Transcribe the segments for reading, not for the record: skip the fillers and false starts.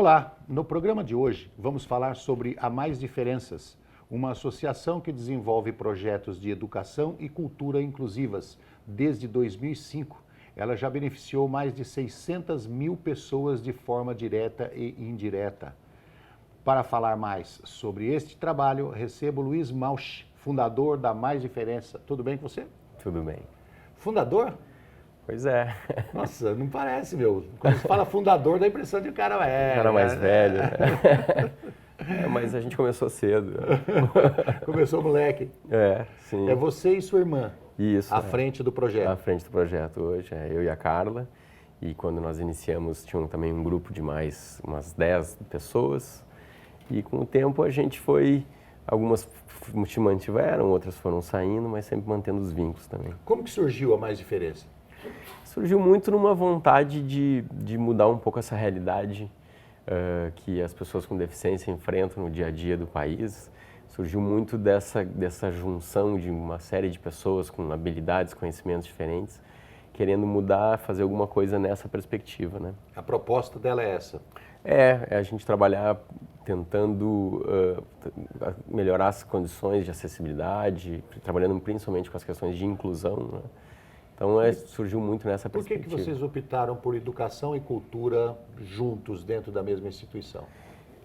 Olá, no programa de hoje vamos falar sobre a Mais Diferenças, uma associação que desenvolve projetos de educação e cultura inclusivas. Desde 2005, ela já beneficiou mais de 600 mil pessoas de forma direta e indireta. Para falar mais sobre este trabalho, recebo Luiz Mauch, fundador da Mais Diferença. Tudo bem com você? Tudo bem. Fundador? Pois é. Nossa, não parece, meu. Quando você fala fundador, dá a impressão de um cara é. Um cara mais velho, né? Mas a gente começou cedo. Começou moleque. Sim. É você e sua irmã. Isso. À frente do projeto. À frente do projeto hoje. Eu e a Carla. E quando nós iniciamos, tinha também um grupo de mais umas 10 pessoas. E com o tempo a gente foi... Algumas se mantiveram, outras foram saindo, mas sempre mantendo os vínculos também. Como que surgiu a Mais Diferença? Surgiu muito numa vontade de mudar um pouco essa realidade que as pessoas com deficiência enfrentam no dia a dia do país. Surgiu muito dessa junção de uma série de pessoas com habilidades, conhecimentos diferentes, querendo mudar, fazer alguma coisa nessa perspectiva, né? A proposta dela é essa? É a gente trabalhar tentando melhorar as condições de acessibilidade, trabalhando principalmente com as questões de inclusão, né? Então surgiu muito nessa perspectiva. Por que vocês optaram por educação e cultura juntos dentro da mesma instituição?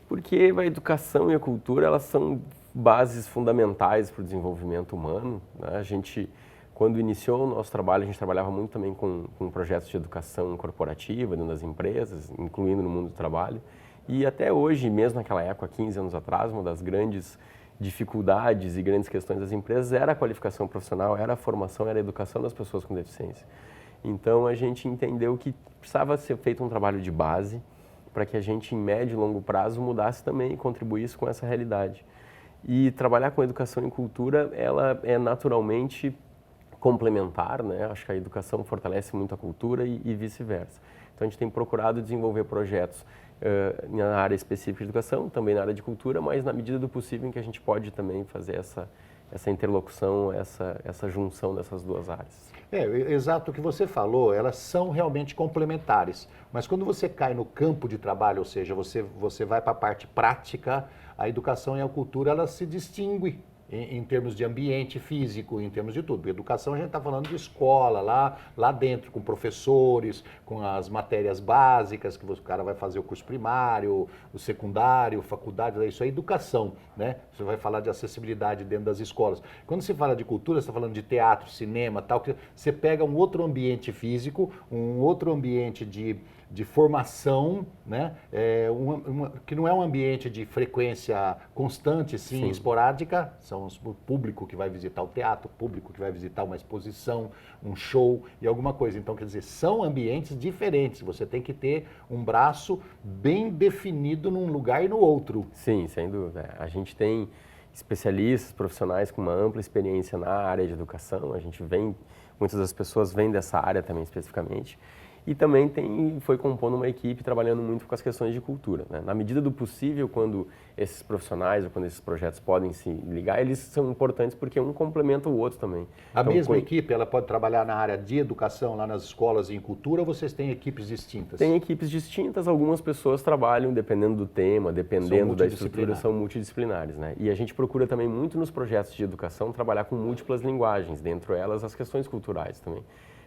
Porque a educação e a cultura, elas são bases fundamentais para o desenvolvimento humano, né? A gente, quando iniciou o nosso trabalho, a gente trabalhava muito também com projetos de educação corporativa dentro das empresas, incluindo no mundo do trabalho. E até hoje, mesmo naquela época, 15 anos atrás, uma das grandes dificuldades e grandes questões das empresas era a qualificação profissional, era a formação, era a educação das pessoas com deficiência. Então a gente entendeu que precisava ser feito um trabalho de base para que a gente, em médio e longo prazo, mudasse também e contribuísse com essa realidade. E trabalhar com educação e cultura, ela é naturalmente complementar, né? Acho que a educação fortalece muito a cultura e vice-versa. Então a gente tem procurado desenvolver projetos na área específica de educação, também na área de cultura, mas na medida do possível em que a gente pode também fazer essa interlocução, essa junção dessas duas áreas. Exato o que você falou, elas são realmente complementares, mas quando você cai no campo de trabalho, ou seja, você vai para a parte prática, a educação e a cultura, elas se distinguem em termos de ambiente físico, em termos de tudo. Educação a gente está falando de escola, lá dentro, com professores, com as matérias básicas, que o cara vai fazer o curso primário, o secundário, faculdade, isso é educação, né? Você vai falar de acessibilidade dentro das escolas. Quando se fala de cultura, você está falando de teatro, cinema, tal, que você pega um outro ambiente físico, um outro ambiente de formação, né? Que não é um ambiente de frequência constante, sim, esporádica, são o público que vai visitar o teatro, o público que vai visitar uma exposição, um show e alguma coisa. Então, quer dizer, são ambientes diferentes, você tem que ter um braço bem definido num lugar e no outro. Sim, sem dúvida. A gente tem especialistas, profissionais com uma ampla experiência na área de educação, muitas das pessoas vêm dessa área também especificamente. E também foi compondo uma equipe trabalhando muito com as questões de cultura, né? Na medida do possível, quando esses profissionais ou quando esses projetos podem se ligar, eles são importantes porque um complementa o outro também. A mesma equipe, ela pode trabalhar na área de educação, lá nas escolas e em cultura, ou vocês têm equipes distintas? Tem equipes distintas, algumas pessoas trabalham dependendo do tema, dependendo da estrutura, são multidisciplinares, né? E a gente procura também muito nos projetos de educação trabalhar com múltiplas linguagens, dentro elas as questões culturais também.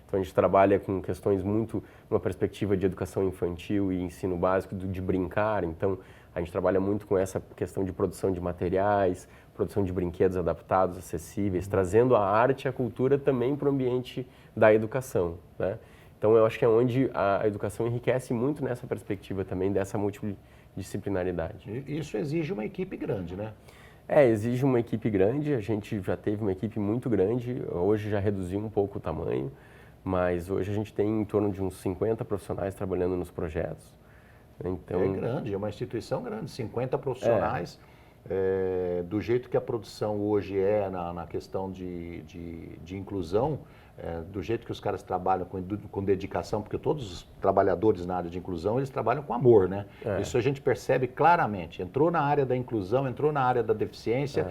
Então a gente trabalha com questões muito, uma perspectiva de educação infantil e ensino básico, de brincar. Então a gente trabalha muito com essa questão de produção de materiais, produção de brinquedos adaptados, acessíveis, trazendo a arte e a cultura também para o ambiente da educação, né? Então eu acho que é onde a educação enriquece muito nessa perspectiva também dessa multidisciplinaridade. Isso exige uma equipe grande, né? Exige uma equipe grande, a gente já teve uma equipe muito grande, hoje já reduziu um pouco o tamanho, mas hoje a gente tem em torno de uns 50 profissionais trabalhando nos projetos. Então, é grande, é uma instituição grande, 50 profissionais, do jeito que a produção hoje é na questão de inclusão, do jeito que os caras trabalham com dedicação, porque todos os trabalhadores na área de inclusão, eles trabalham com amor, né? Isso a gente percebe claramente. Entrou na área da inclusão, entrou na área da deficiência,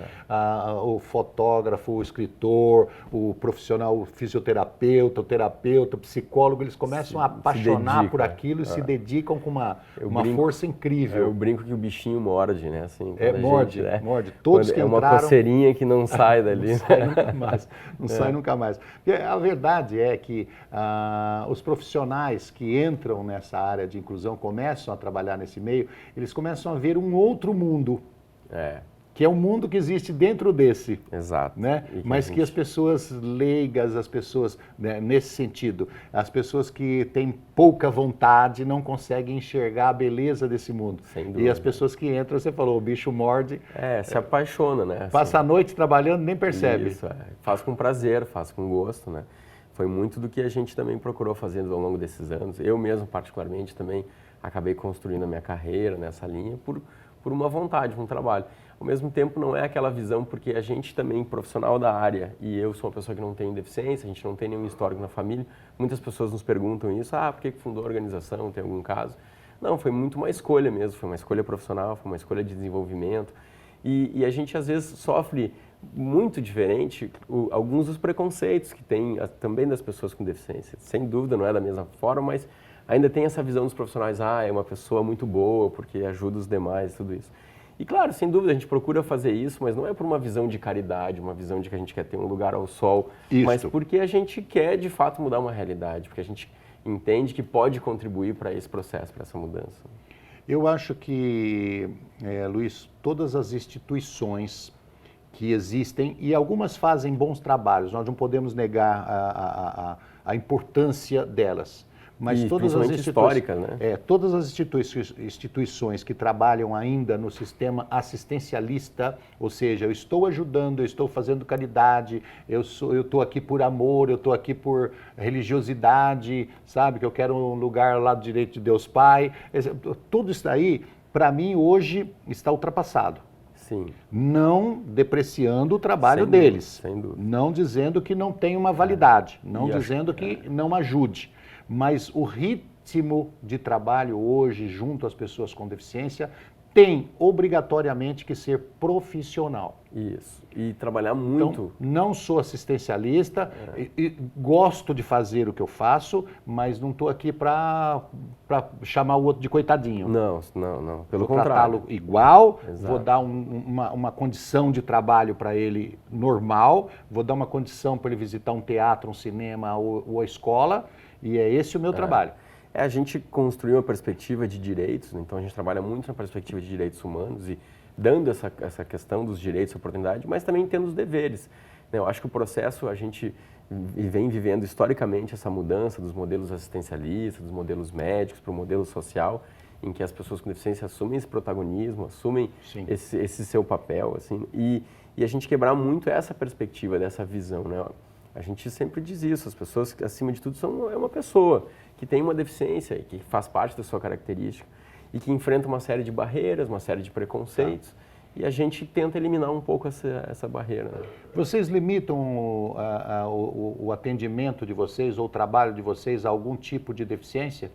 o fotógrafo, o escritor, o profissional, o fisioterapeuta, o terapeuta, o psicólogo, eles começam a apaixonar por aquilo e se dedicam com uma força incrível. Eu brinco que o bichinho morde, né? Assim, morde. Todos que uma entraram... coceirinha que não sai dali. Não sai nunca mais. Não sai nunca mais. Porque a verdade é que os profissionais que entram nessa área de inclusão, começam a trabalhar nesse meio, eles começam a ver um outro mundo. Que é o mundo que existe dentro desse. Exato. Né? Mas que as pessoas leigas, as pessoas, né, nesse sentido, as pessoas que têm pouca vontade não conseguem enxergar a beleza desse mundo. Sem dúvida. E as pessoas que entram, você falou, o bicho morde. Se apaixona, né? Passa a noite trabalhando, nem percebe. Isso, faz com prazer, faz com gosto, né? Foi muito do que a gente também procurou fazer ao longo desses anos. Eu mesmo, particularmente, também acabei construindo a minha carreira nessa linha por uma vontade, um trabalho. Ao mesmo tempo, não é aquela visão, porque a gente também, profissional da área, e eu sou uma pessoa que não tem deficiência, a gente não tem nenhum histórico na família, muitas pessoas nos perguntam isso, por que fundou a organização, tem algum caso? Não, foi muito uma escolha mesmo, foi uma escolha profissional, foi uma escolha de desenvolvimento, e a gente às vezes sofre muito diferente alguns dos preconceitos que tem também das pessoas com deficiência. Sem dúvida, não é da mesma forma, mas ainda tem essa visão dos profissionais, é uma pessoa muito boa, porque ajuda os demais, tudo isso. E claro, sem dúvida, a gente procura fazer isso, mas não é por uma visão de caridade, uma visão de que a gente quer ter um lugar ao sol, mas porque a gente quer, de fato, mudar uma realidade, porque a gente entende que pode contribuir para esse processo, para essa mudança. Eu acho que, Luiz, todas as instituições que existem, e algumas fazem bons trabalhos, nós não podemos negar a importância delas. Mas todas as históricas, né? Todas as instituições que trabalham ainda no sistema assistencialista, ou seja, eu estou ajudando, eu estou fazendo caridade, eu estou aqui por amor, eu estou aqui por religiosidade, sabe, que eu quero um lugar lá do direito de Deus Pai, tudo isso aí, para mim, hoje está ultrapassado. Sim. Não depreciando o trabalho deles, sem dúvida. Não dizendo que não tem uma validade, não dizendo que não ajude. Mas o ritmo de trabalho hoje, junto às pessoas com deficiência, tem obrigatoriamente que ser profissional. Isso, e trabalhar muito. Então, não sou assistencialista, e gosto de fazer o que eu faço, mas não estou aqui para chamar o outro de coitadinho. Não, pelo contrário. Vou tratá-lo igual, Exato. Vou dar uma condição de trabalho para ele normal, vou dar uma condição para ele visitar um teatro, um cinema ou a escola, e é esse o meu trabalho. A gente construiu uma perspectiva de direitos, né? Então a gente trabalha muito na perspectiva de direitos humanos e dando essa questão dos direitos e oportunidade, mas também tendo os deveres. Eu acho que o processo, a gente vem vivendo historicamente essa mudança dos modelos assistencialistas, dos modelos médicos para o modelo social, em que as pessoas com deficiência assumem esse protagonismo, assumem esse seu papel, assim, e a gente quebrar muito essa perspectiva, dessa visão, né? A gente sempre diz isso, as pessoas, acima de tudo, é uma pessoa que tem uma deficiência, que faz parte da sua característica e que enfrenta uma série de barreiras, uma série de preconceitos, e a gente tenta eliminar um pouco essa barreira. Né? Vocês limitam o atendimento de vocês ou o trabalho de vocês a algum tipo de deficiência?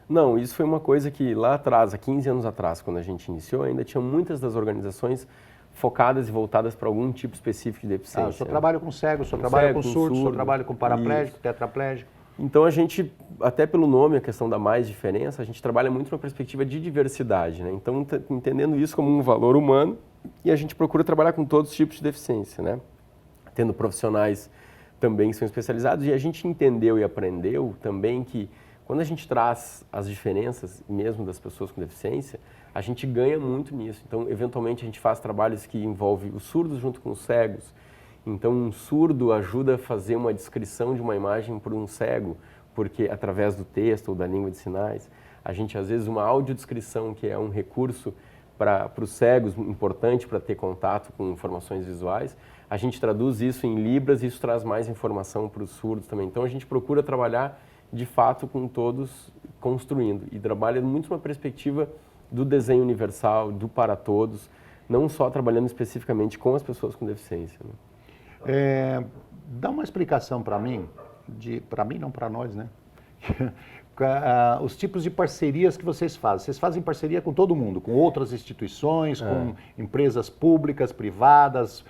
Não, isso foi uma coisa que lá atrás, há 15 anos atrás, quando a gente iniciou, ainda tinha muitas das organizações focadas e voltadas para algum tipo específico de deficiência. Eu só trabalho com cego, só trabalho com surdo, só trabalho com paraplégico, tetraplégico. Então a gente, até pelo nome, a questão da mais diferença, a gente trabalha muito na perspectiva de diversidade, né? Então entendendo isso como um valor humano, e a gente procura trabalhar com todos os tipos de deficiência, né? Tendo profissionais também que são especializados, e a gente entendeu e aprendeu também que quando a gente traz as diferenças, mesmo das pessoas com deficiência, a gente ganha muito nisso. Então, eventualmente, a gente faz trabalhos que envolvem os surdos junto com os cegos. Então, um surdo ajuda a fazer uma descrição de uma imagem por um cego, porque através do texto ou da língua de sinais, a gente, às vezes, uma audiodescrição, que é um recurso para os cegos, importante para ter contato com informações visuais, a gente traduz isso em libras e isso traz mais informação para os surdos também. Então, a gente procura trabalhar, de fato, com todos construindo. E trabalha muito uma perspectiva do desenho universal, do para todos, não só trabalhando especificamente com as pessoas com deficiência. Né? Dá uma explicação para mim para mim, não para nós, né? Os tipos de parcerias que vocês fazem. Vocês fazem parceria com todo mundo, com outras instituições, com empresas públicas, privadas,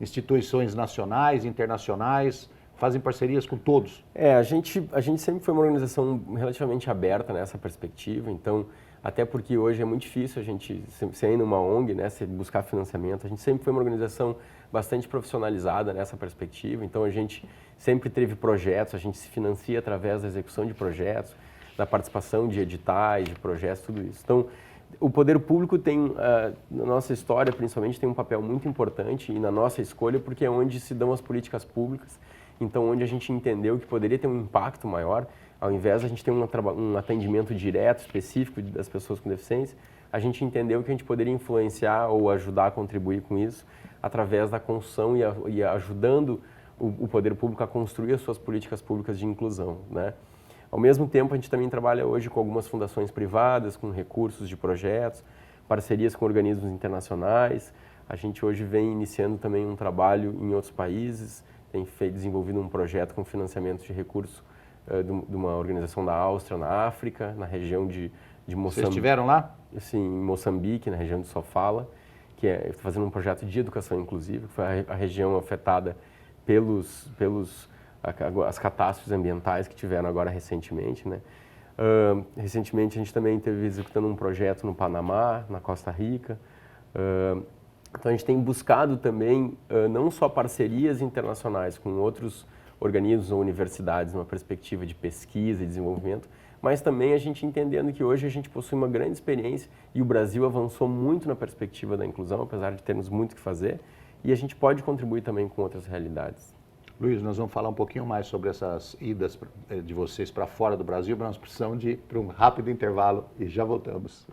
instituições nacionais, internacionais, fazem parcerias com todos. A gente sempre foi uma organização relativamente aberta nessa perspectiva, então, até porque hoje é muito difícil a gente, ser ainda uma ONG, né, buscar financiamento, a gente sempre foi uma organização bastante profissionalizada nessa perspectiva, então a gente sempre teve projetos, a gente se financia através da execução de projetos, da participação de editais, de projetos, tudo isso. Então, o poder público tem, na nossa história, principalmente, tem um papel muito importante e na nossa escolha, porque é onde se dão as políticas públicas, então onde a gente entendeu que poderia ter um impacto maior, ao invés de a gente ter um atendimento direto, específico das pessoas com deficiência, a gente entendeu que a gente poderia influenciar ou ajudar a contribuir com isso através da construção e ajudando o poder público a construir as suas políticas públicas de inclusão, né? Ao mesmo tempo, a gente também trabalha hoje com algumas fundações privadas, com recursos de projetos, parcerias com organismos internacionais. A gente hoje vem iniciando também um trabalho em outros países, tem desenvolvido um projeto com financiamento de recursos de uma organização da Áustria, na África, na região de Moçambique. Vocês estiveram lá? Sim, em Moçambique, na região de Sofala, que é fazendo um projeto de educação inclusiva, que foi a região afetada as catástrofes ambientais que tiveram agora recentemente, né? Recentemente a gente também esteve executando um projeto no Panamá, na Costa Rica. Então a gente tem buscado também não só parcerias internacionais com outros organismos ou universidades numa perspectiva de pesquisa e desenvolvimento, mas também a gente entendendo que hoje a gente possui uma grande experiência e o Brasil avançou muito na perspectiva da inclusão, apesar de termos muito que fazer, e a gente pode contribuir também com outras realidades. Luiz, nós vamos falar um pouquinho mais sobre essas idas de vocês para fora do Brasil, mas nós precisamos de ir para um rápido intervalo e já voltamos.